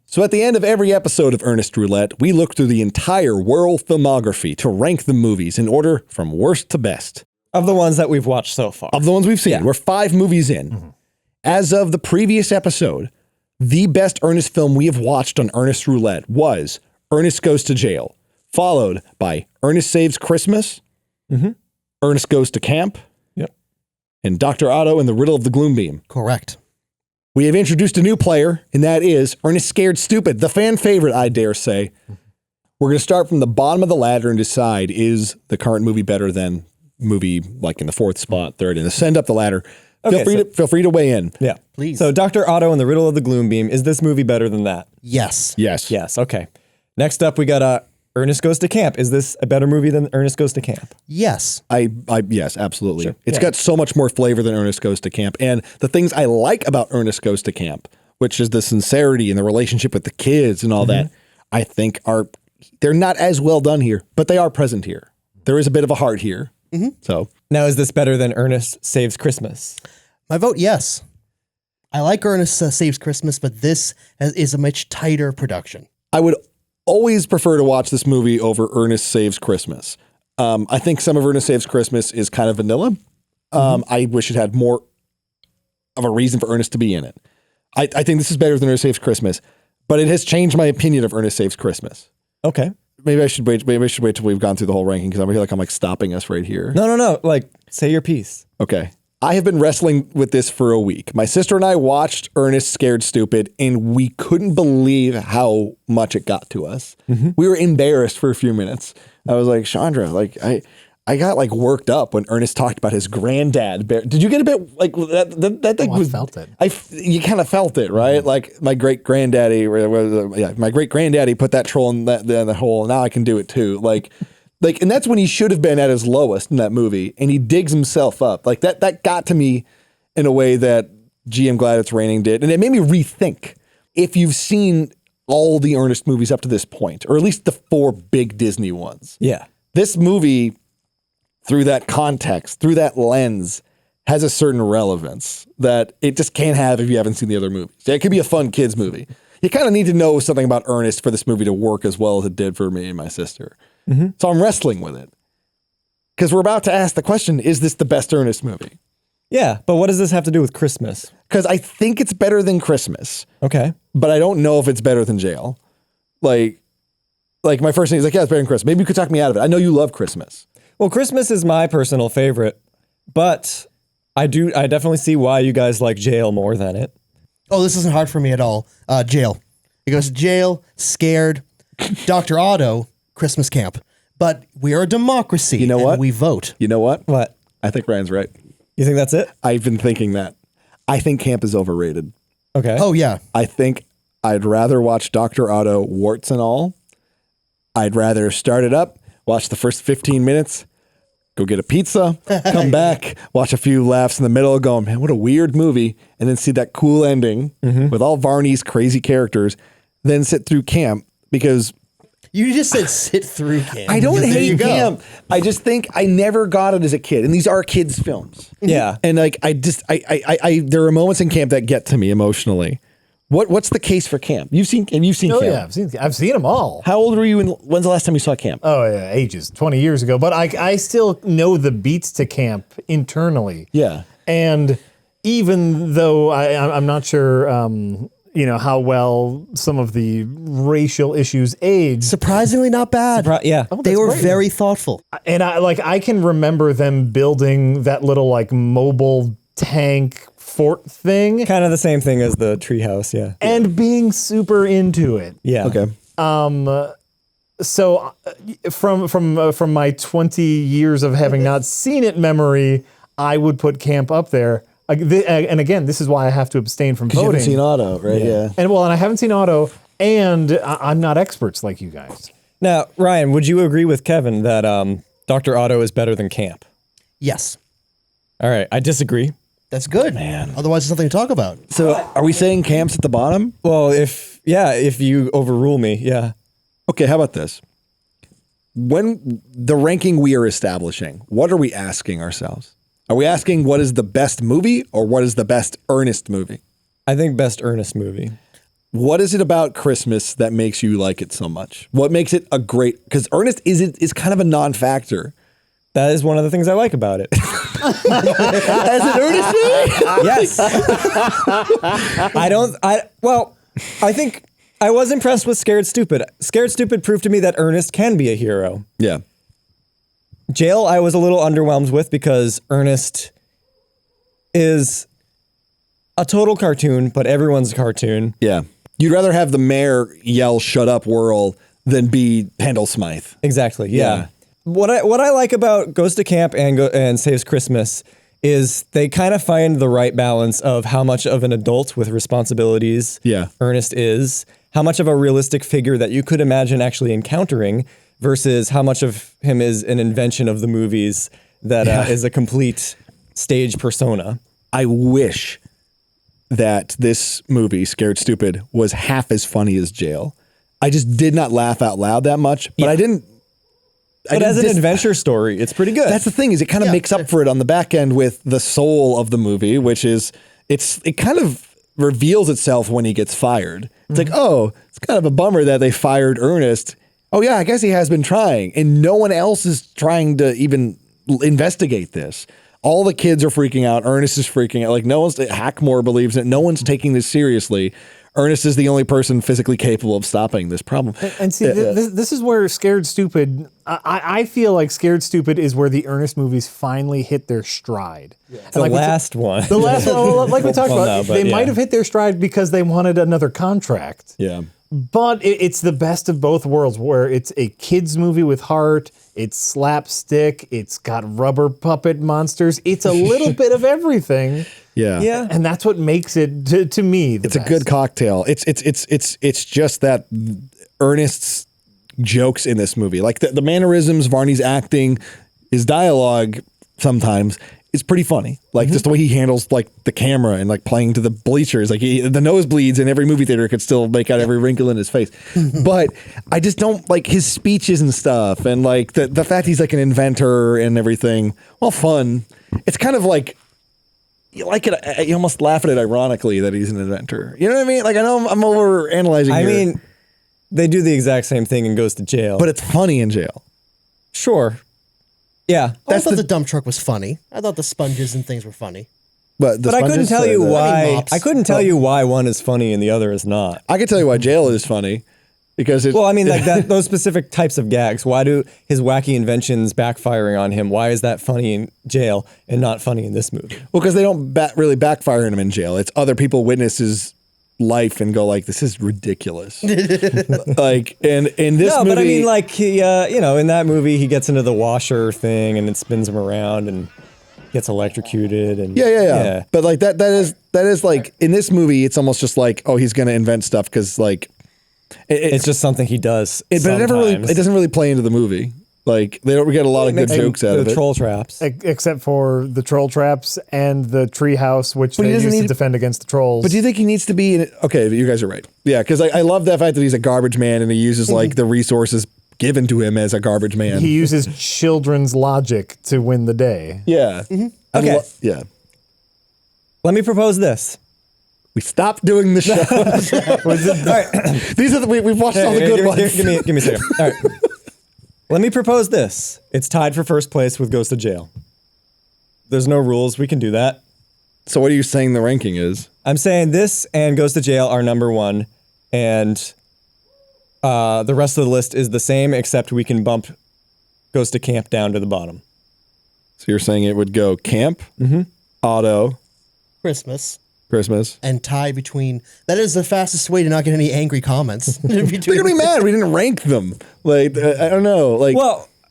So at the end of every episode of Ernest Roulette, we look through the entire world filmography to rank the movies in order from worst to best. Of the ones that we've watched so far. Of the ones we've seen. Yeah. We're 5 movies in. Mm-hmm. As of the previous episode, the best Ernest film we have watched on Ernest Roulette was Ernest Goes to Jail, followed by Ernest Saves Christmas, Ernest Goes to Camp, and Dr. Otto and the Riddle of the Gloom Beam. Correct. We have introduced a new player, and that is Ernest Scared Stupid, the fan favorite, I dare say. We're going to start from the bottom of the ladder and decide, is the current movie better than movie like in the 4th spot, 3rd, and ascend up the ladder. Okay, feel free to weigh in. Yeah. Please. So Dr. Otto and the Riddle of the Gloom Beam, is this movie better than that? Yes. Yes. Yes, okay. Next up, we got Ernest Goes to Camp. Is this a better movie than Ernest Goes to Camp? Yes. Yes, absolutely. Sure. It's got so much more flavor than Ernest Goes to Camp. And the things I like about Ernest Goes to Camp, which is the sincerity and the relationship with the kids and all that, I think they're not as well done here, but they are present here. There is a bit of a heart here. So now, is this better than Ernest Saves Christmas? My vote, yes. I like Ernest Saves Christmas, but this is a much tighter production. I would always prefer to watch this movie over Ernest Saves Christmas. I think some of Ernest Saves Christmas is kind of vanilla. I wish it had more of a reason for Ernest to be in it. I think this is better than Ernest Saves Christmas, but it has changed my opinion of Ernest Saves Christmas. Okay. Maybe I should wait. Maybe I should wait till we've gone through the whole ranking because I feel like I'm like stopping us right here. No. Like, say your piece. Okay. I have been wrestling with this for a week. My sister and I watched Ernest Scared Stupid, and we couldn't believe how much it got to us. We were embarrassed for a few minutes. I was like, Chandra, like I got like worked up when Ernest talked about his granddad. Did you get a bit like that? Thing I felt it. You kind of felt it, right? Like my great granddaddy, my great granddaddy put that troll in the hole. Now I can do it too. Like, and that's when he should have been at his lowest in that movie, and he digs himself up. Like that got to me in a way that Gee, I'm Glad It's Raining did, and it made me rethink. If you've seen all the Ernest movies up to this point, or at least the 4 big Disney ones, this movie, through that context, through that lens, has a certain relevance that it just can't have if you haven't seen the other movies. It could be a fun kids movie. You kind of need to know something about Ernest for this movie to work as well as it did for me and my sister. So I'm wrestling with it. Because we're about to ask the question, is this the best Ernest movie? Yeah, but what does this have to do with Christmas? Because I think it's better than Christmas. Okay. But I don't know if it's better than Jail. Like my first thing is like, yeah, it's better than Christmas. Maybe you could talk me out of it. I know you love Christmas. Well, Christmas is my personal favorite, but I definitely see why you guys like Jail more than it. Oh, this isn't hard for me at all. Jail. It goes Jail, Scared, Dr. Otto, Christmas Camp. But we are a democracy. You know what? We vote. You know what? What? I think Ryan's right. You think that's it? I've been thinking that. I think Camp is overrated. Okay. Oh, yeah. I think I'd rather watch Dr. Otto, warts and all. I'd rather start it up, watch the first 15 minutes, go get a pizza, come back, watch a few laughs in the middle, going, man, what a weird movie, and then see that cool ending with all Varney's crazy characters, then sit through Camp, because You just said sit through Camp. I don't There you hate go. Camp. I just think I never got it as a kid, and these are kids' films. Yeah. And like there are moments in Camp that get to me emotionally. What's the case for Camp? Have you seen Oh Camp? yeah, I've seen them all. How old were you? When's the last time you saw Camp? Oh yeah, ages, 20 years ago. But I still know the beats to Camp internally. Yeah. And even though I'm not sure, how well some of the racial issues age, Surprisingly not bad. Yeah. They were great. very thoughtful. and I can remember them building that little like mobile tank fort thing Kind of the same thing as the treehouse, yeah. and being super into it. Yeah. Okay. So from my 20 years of having not seen it memory, I would put Camp up there. And again, this is why I have to abstain from You voting. haven't seen Otto, right? Yeah. And I haven't seen Otto, and I'm not experts like you guys. Now, Ryan, would you agree with Kevin that Dr. Otto is better than Camp? Yes. All right, I disagree. That's good. Man. Otherwise, there's nothing to talk about. So are we saying Camp's at the bottom? Well, if you overrule me, yeah. Okay, how about this? When the ranking we are establishing, what are we asking ourselves? Are we asking what is the best movie or what is the best Ernest movie? I think best Ernest movie. What is it about Christmas that makes you like it so much? What makes it a great? Because Ernest is kind of a non-factor. That is one of the things I like about it. As an Ernest fan? Yes. I think I was impressed with Scared Stupid. Scared Stupid proved to me that Ernest can be a hero. Yeah. Jail, I was a little underwhelmed with because Ernest is a total cartoon, but everyone's a cartoon. Yeah. You'd rather have the mayor yell "Shut up, Whirl" than be Pendle Smythe. Exactly. Yeah. What I like about Goes to Camp and Saves Christmas is they kind of find the right balance of how much of an adult with responsibilities Ernest is, how much of a realistic figure that you could imagine actually encountering versus how much of him is an invention of the movies that is a complete stage persona. I wish that this movie, Scared Stupid, was half as funny as Jail. I just did not laugh out loud that much, but I didn't. But as an adventure story, it's pretty good. That's the thing, is it kind of makes up for it on the back end with the soul of the movie, which is it kind of reveals itself when he gets fired. It's like, oh, it's kind of a bummer that they fired Ernest. Oh yeah, I guess he has been trying, and no one else is trying to even investigate this. All the kids are freaking out. Ernest is freaking out. Like no one's Hackmore believes it. No one's taking this seriously. Ernest is the only person physically capable of stopping this problem. And see, this is where Scared Stupid, I feel like Scared Stupid is where the Ernest movies finally hit their stride. Yeah. The last one. The last one, like we talked about, they might have hit their stride because they wanted another contract. Yeah. But it's the best of both worlds, where it's a kids movie with heart, it's slapstick, it's got rubber puppet monsters, it's a little bit of everything. Yeah. And that's what makes it to me the best. It's a good cocktail. It's just that Ernest's jokes in this movie, like the mannerisms, Varney's acting, his dialogue sometimes is pretty funny. Like just the way he handles like the camera and like playing to the bleachers, like the nosebleeds in every movie theater could still make out every wrinkle in his face. But I just don't like his speeches and stuff, and like the fact he's like an inventor and everything. Well, fun. It's kind of like you like it. You almost laugh at it ironically that he's an inventor. You know what I mean? Like I know I'm over analyzing. I mean, they do the exact same thing and Goes to Jail, but it's funny in Jail. Sure. Yeah, I thought the dump truck was funny. I thought the sponges and things were funny. But I couldn't tell you why. I couldn't tell you why one is funny and the other is not. I can tell you why Jail is funny, because well, I mean, like those specific types of gags. Why do his wacky inventions backfiring on him? Why is that funny in Jail and not funny in this movie? Well, because they don't really backfire on him in Jail. It's other people witness his life and go like, this is ridiculous. Like, and in this movie, but I mean, like he, in that movie, he gets into the washer thing and it spins him around and gets electrocuted. And yeah. But like that is like in this movie, it's almost just like, oh, he's gonna invent stuff because like it's just something he does. But it doesn't really play into the movie. Like we get a lot of good jokes out of it. The troll traps, except for the troll traps and the tree house, which they use to defend against the trolls. But do you think he needs to be? Okay, you guys are right. Yeah, because I love that fact that he's a garbage man and he uses like the resources given to him as a garbage man. He uses children's logic to win the day. Yeah. Okay. Yeah. Let me propose this. We stopped doing the show. All right. These are we've watched all the good ones. Give me a second. All right. Let me propose this. It's tied for first place with Goes to Jail. There's no rules. We can do that. So what are you saying the ranking is? I'm saying this and Goes to Jail are number one, and the rest of the list is the same, except we can bump Goes to Camp down to the bottom. So you're saying it would go Camp, Auto, Christmas, and tie between. That is the fastest way to not get any angry comments. They're gonna be mad. We didn't rank them. Like I don't know. Like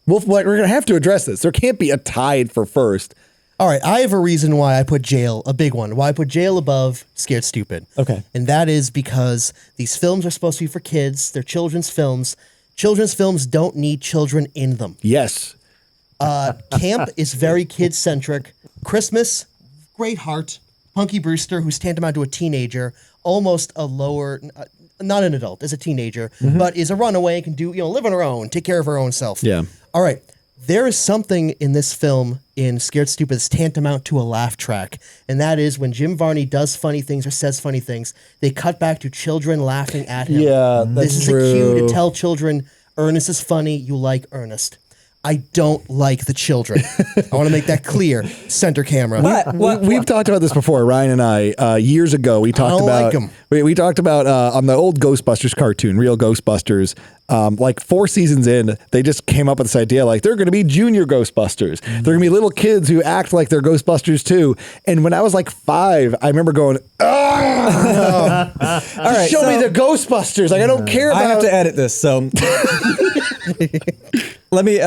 we're gonna have to address this. There can't be a tied for first. All right, I have a reason why I put Jail, a big one. Why I put Jail above Scared Stupid. Okay, and that is because these films are supposed to be for kids. They're children's films. Children's films don't need children in them. Yes. Camp is very kid-centric. Christmas, great heart. Punky Brewster, who's tantamount to a teenager, almost a lower, not an adult, as a teenager, but is a runaway, can do, live on her own, take care of her own self. Yeah. All right. There is something in this film in Scared Stupid that's tantamount to a laugh track, and that is when Jim Varney does funny things or says funny things, they cut back to children laughing at him. Yeah, This is true. a cue to tell children, Ernest is funny, you like Ernest. I don't like the children. I want to make that clear. Center camera. We've talked about this before, Ryan and I. Years ago, we talked don't about like 'em. we talked about on the old Ghostbusters cartoon, Real Ghostbusters. Like 4 seasons in, they just came up with this idea like they're going to be junior Ghostbusters. They're going to be little kids who act like they're Ghostbusters too. And when I was like 5, I remember going, "Oh, All right, show me the Ghostbusters! Like I don't care about." I have to edit this, so let me.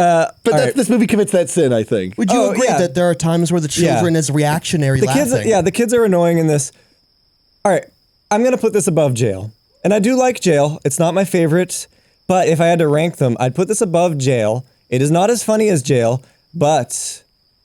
This movie commits that sin, I think. Would you agree that there are times where the children is reactionary laughing? The kids are annoying in this. All right, I'm gonna put this above Jail, and I do like Jail. It's not my favorite, but if I had to rank them, I'd put this above Jail. It is not as funny as Jail, but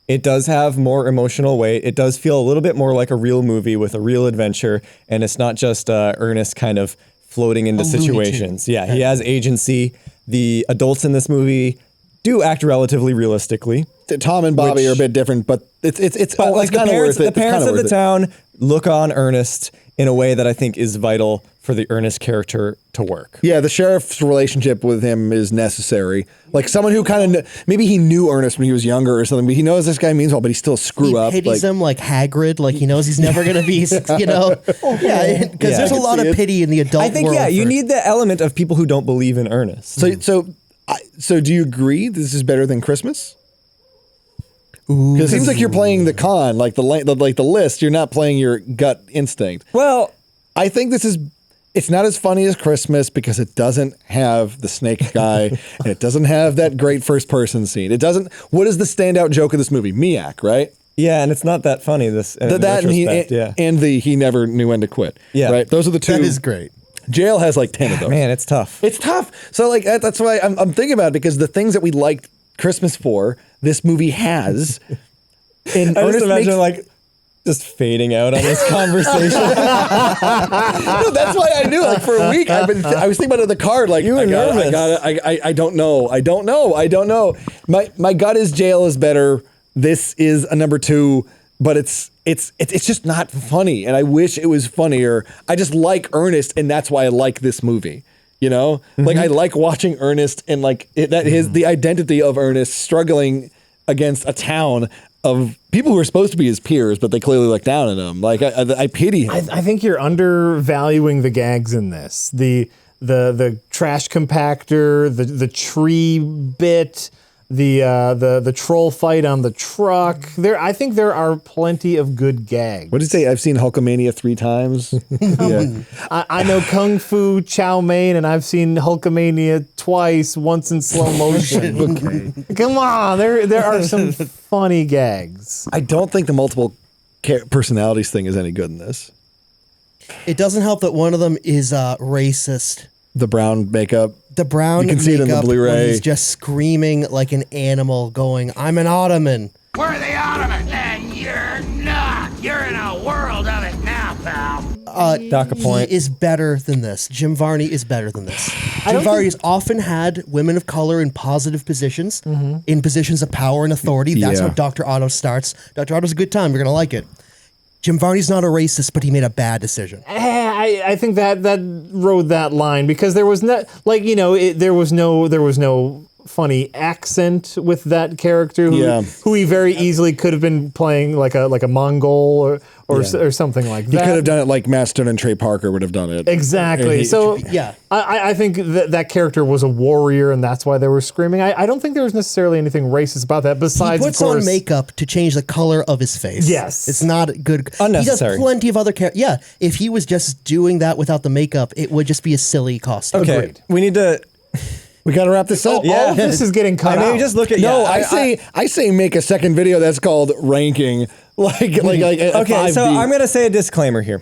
it does have more emotional weight. It does feel a little bit more like a real movie with a real adventure, and it's not just Ernest kind of floating into situations. Yeah, he has agency. The adults in this movie do act relatively realistically. Tom and Bobby are a bit different, but it's But like the kind of parents, worth it. the parents of the town look on Ernest in a way that I think is vital for the Ernest character to work. Yeah, the sheriff's relationship with him is necessary. Like someone who kind of maybe he knew Ernest when he was younger or something, but he knows this guy means well, but he still screw up. He pities him like Hagrid, like he knows he's never going to be, Yeah, because there's a lot of pity in the adult world. I think you need the element of people who don't believe in Ernest. So do you agree this is better than Christmas? Because it seems like you're playing the con, like the list. You're not playing your gut instinct. Well, I think it's not as funny as Christmas because it doesn't have the snake guy and it doesn't have that great first person scene. It doesn't. What is the standout joke of this movie? Miak, right? Yeah, and it's not that funny. He never knew when to quit. Yeah, right. Those are the two. That is great. Jail has like 10 of those. Man, it's tough. It's tough. So like that's why I'm thinking about it because the things that we liked Christmas for, this movie has. And I just imagine just fading out on this conversation. No, that's why I knew. Like for a week, I was thinking about it in the car. Like you were nervous. I don't know. My gut is Jail is better. This is a number 2, but it's just not funny. And I wish it was funnier. I just like Ernest, and that's why I like this movie. You know, like I like watching Ernest and the identity of Ernest struggling against a town of people who are supposed to be his peers, but they clearly look down on him. Like I pity him. I think you're undervaluing the gags in this. The trash compactor, the tree bit, the troll fight on the truck. I think there are plenty of good gags. What did you say? I've seen Hulkamania 3 times. Yeah. I know Kung Fu Chow Mein, and I've seen Hulkamania twice, once in slow motion. Okay. Come on, there are some funny gags. I don't think the multiple personalities thing is any good in this. It doesn't help that one of them is racist. The brown makeup. The brown you can see it in the Blu-ray. When he's just screaming like an animal going, I'm an Ottoman. We're the Ottoman, and you're not. You're in a world of it now, pal. Dock a point. He is better than this. Jim Varney is better than this. Jim Varney has often had women of color in positive positions, in positions of power and authority. That's how Dr. Otto starts. Dr. Otto's a good time. You're going to like it. Jim Varney's not a racist, but he made a bad decision. I think that rode that line because there was no there was no funny accent with that character who he very easily could have been playing like a Mongol or something like that. He could have done it like Matt Stone and Trey Parker would have done it. Exactly. I think that character was a warrior and that's why they were screaming. I don't think there was necessarily anything racist about that besides, he puts of course, on makeup to change the color of his face. Yes. It's not good. Unnecessary. He does plenty of other characters. Yeah, if he was just doing that without the makeup, it would just be a silly costume. Okay, Agreed. we need to... We got to wrap this up. All of this is getting cut out. Maybe just look at... No, I say make a second video that's called ranking. Like okay, so I'm going to say a disclaimer here.